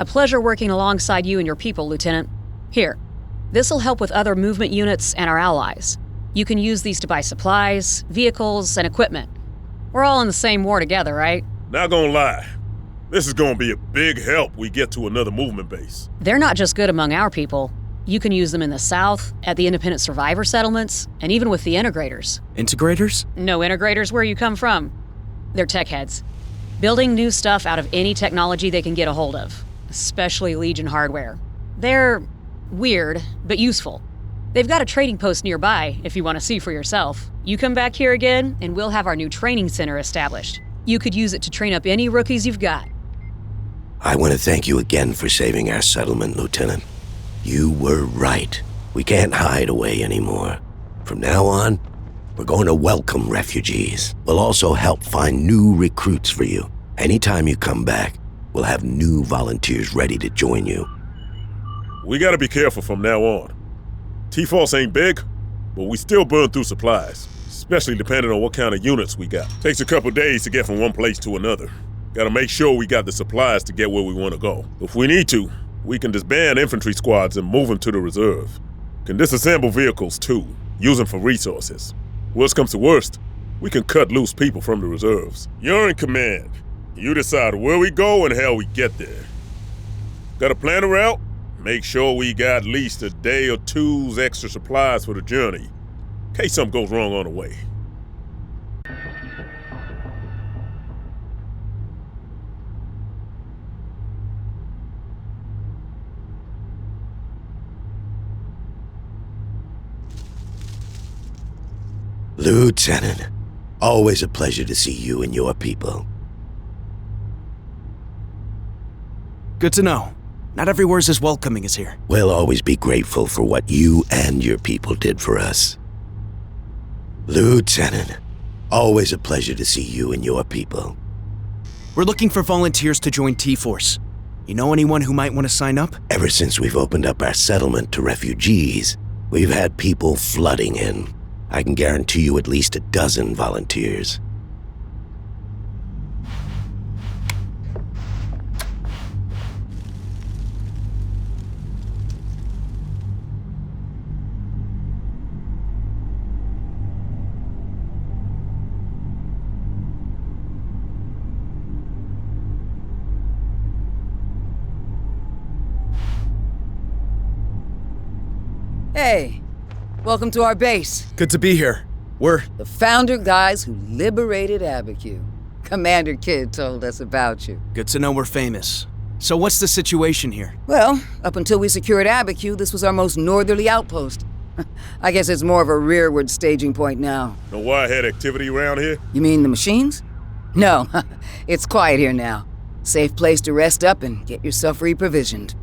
A pleasure working alongside you and your people, Lieutenant. Here, this'll help with other movement units and our allies. You can use these to buy supplies, vehicles, and equipment. We're all in the same war together, right? Not gonna lie. This is gonna be a big help we get to another movement base. They're not just good among our people. You can use them in the South, at the independent survivor settlements, and even with the integrators. Integrators? No integrators where you come from. They're tech heads. Building new stuff out of any technology they can get a hold of, especially Legion hardware. They're weird, but useful. They've got a trading post nearby if you want to see for yourself. You come back here again, and we'll have our new training center established. You could use it to train up any rookies you've got. I want to thank you again for saving our settlement, Lieutenant. You were right. We can't hide away anymore. From now on, we're going to welcome refugees. We'll also help find new recruits for you. Anytime you come back, we'll have new volunteers ready to join you. We gotta be careful from now on. T-Force ain't big, but we still burn through supplies, especially depending on what kind of units we got. Takes a couple days to get from one place to another. Gotta make sure we got the supplies to get where we want to go. If we need to, we can disband infantry squads and move them to the reserve. Can disassemble vehicles too, use them for resources. Worst comes to worst, we can cut loose people from the reserves. You're in command. You decide where we go and how we get there. Gotta plan a route? Make sure we got at least a day or two's extra supplies for the journey, in case something goes wrong on the way. Lieutenant, always a pleasure to see you and your people. Good to know. Not everywhere's as welcoming as here. We'll always be grateful for what you and your people did for us. Lieutenant, always a pleasure to see you and your people. We're looking for volunteers to join T-Force. You know anyone who might want to sign up? Ever since we've opened up our settlement to refugees, we've had people flooding in. I can guarantee you at least a dozen volunteers. Hey, welcome to our base. Good to be here. We're The founder guys who liberated Abiquiu. Commander Kidd told us about you. good to know we're famous. So what's the situation here? Well, up until we secured Abiquiu, this was our most northerly outpost. I guess it's more of a rearward staging point now. Know why I had activity around here? You mean the machines? No, it's quiet here now. Safe place to rest up and get yourself reprovisioned.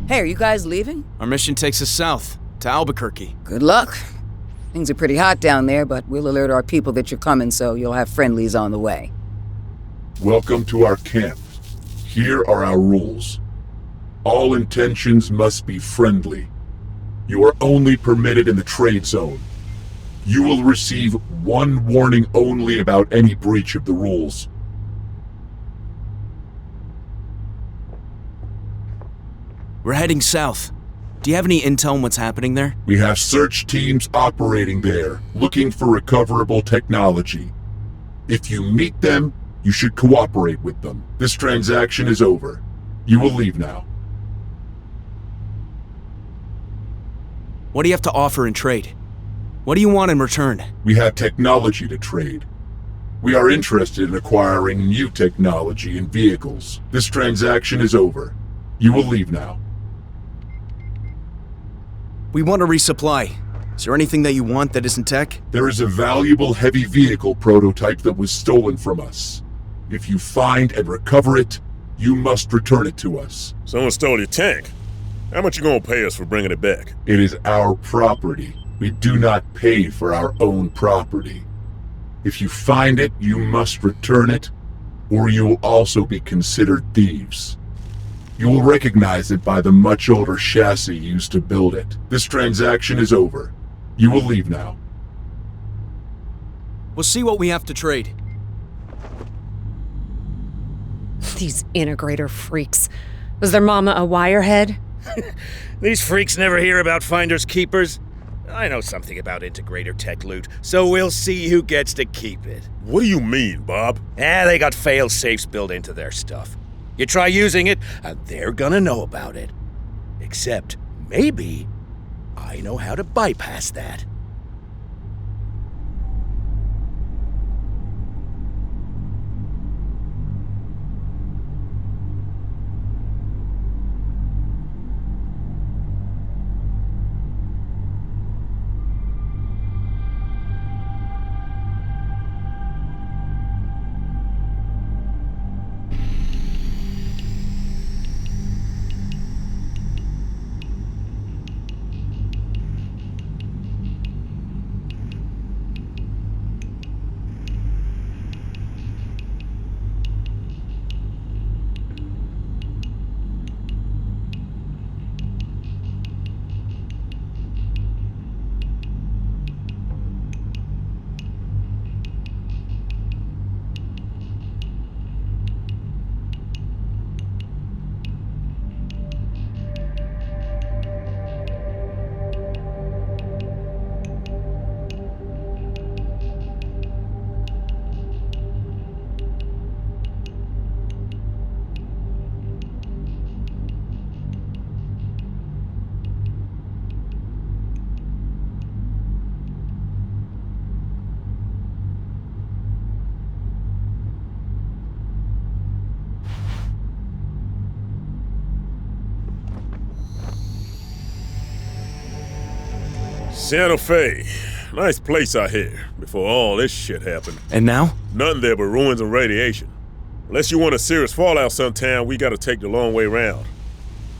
Hey, are you guys leaving? Our mission takes us south, to Albuquerque. Good luck. Things are pretty hot down there, but we'll alert our people that you're coming so you'll have friendlies on the way. Welcome to our camp. Here are our rules. All intentions must be friendly. You are only permitted in the trade zone. You will receive one warning only about any breach of the rules. We're heading south. Do you have any intel on what's happening there? We have search teams operating there, looking for recoverable technology. If you meet them, you should cooperate with them. This transaction is over. You will leave now. What do you have to offer in trade? What do you want in return? We have technology to trade. We are interested in acquiring new technology and vehicles. This transaction is over. You will leave now. We want to resupply. Is there anything that you want that isn't tech? There is a valuable heavy vehicle prototype that was stolen from us. If you find and recover it, you must return it to us. Someone stole your tank. How much you gonna pay us for bringing it back? It is our property. We do not pay for our own property. If you find it, you must return it, or you will also be considered thieves. You will recognize it by the much older chassis used to build it. This transaction is over. You will leave now. We'll see what we have to trade. These integrator freaks. Was their mama a wirehead? These freaks never hear about finders keepers. I know something about integrator tech loot, so we'll see who gets to keep it. What do you mean, Bob? They got fail-safes built into their stuff. You try using it, and they're gonna know about it. Except, maybe, I know how to bypass that. Santa Fe. Nice place out here, before all this shit happened. And now? Nothing there but ruins and radiation. Unless you want a serious fallout sometime, we gotta take the long way round.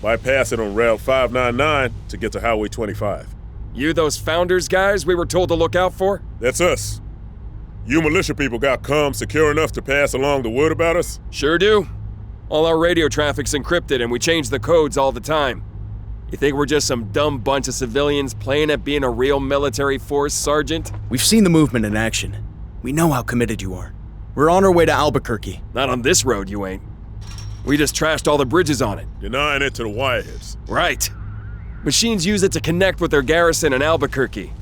Bypass it on Route 599 to get to Highway 25. You those Founders guys we were told to look out for? That's us. You militia people got comms secure enough to pass along the word about us? Sure do. All our radio traffic's encrypted and we change the codes all the time. You think we're just some dumb bunch of civilians playing at being a real military force, Sergeant? We've seen the movement in action. We know how committed you are. We're on our way to Albuquerque. Not on this road, you ain't. We just trashed all the bridges on it. Denying it to the wireheads. Right. Machines use it to connect with their garrison in Albuquerque.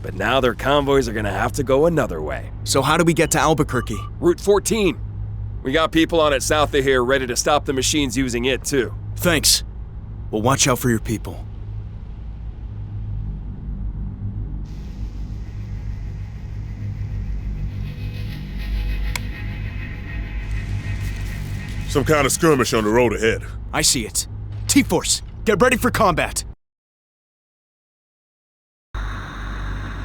But now their convoys are gonna have to go another way. So how do we get to Albuquerque? Route 14. We got people on it south of here ready to stop the machines using it, too. Thanks. Well, watch out for your people. Some kind of skirmish on the road ahead. I see it. T-Force, get ready for combat.